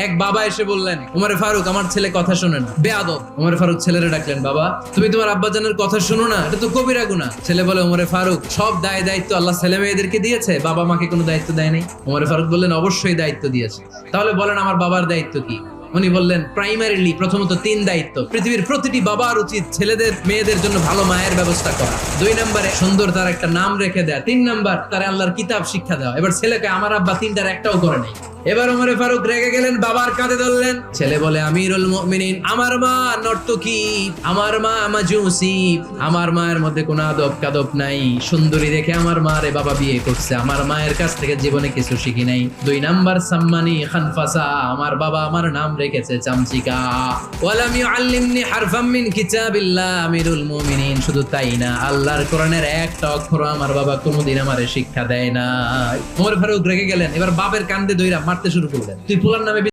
এক বাবা এসে বললেন, উমরে ফারুক আমার ছেলে কথা শোনে না, বেয়াদব। উমরে ফারুক ছেলেরে ডাকলেন, বাবা তুমি তোমার আব্বাজানের কথা শোনো না, এটা তো কবিরা গুনাহ। ছেলে বলে, উমরে ফারুক সব দায়িত্ব আল্লাহ ছেলে মেয়েদেরকে দিয়েছে, বাবা মাকে কোনো দায়িত্ব দেয় নাই। উমরে ফারুক বললেন, অবশ্যই দায়িত্ব দিয়েছে। তাহলে বলেন আমার বাবার দায়িত্ব কি? উনি বললেন, প্রাইমারিলি প্রথমত 3 দায়িত্ব। পৃথিবীর প্রতিটি বাবার উচিত ছেলেদের মেয়েদের জন্য ভালো মায়ের ব্যবস্থা করা। 2 নম্বরে সুন্দর তার একটা নাম রেখে দেয়া। 3 নাম্বার তার আল্লাহর কিতাব শিক্ষা দেওয়া। এবার ছেলেকে আমার আব্বা 3টার একটাও করে নাই। এবার ওমরে ফারুক রেগে গেলেন, বাবার কাঁধে ধরলেন। ছেলে বলে, আমিরুল মুমিনিন, আমার মা নর্তকী, আমার মা মাজুসি, আমার মায়ের মধ্যে কোনো আদব কাদব নাই, সুন্দরী দেখে আমার মা রে বাবা বিয়ে করছে, আমার মায়ের কাছ থেকে জীবনে কিছু শিখি নাই। 2 নাম্বার সাম্মানি খানফাসা, আমার বাবা আমার নাম রেখেছে চামচিকা। ওয়ালাম ইউআল্লিমনি হারফাম মিন কিতাবিল্লাহ, আমিরুল মুমিনিন, শুধু তাই না, আল্লাহর কোরআনের একটা অক্ষর আমার বাবা কোনোদিন আমারে শিক্ষা দেয় না। ওমর ফারুক রেগে গেলেন, এবার বাপের কান্দে দইরা মারতে শুরু করলেন। তুই ফুলার নামে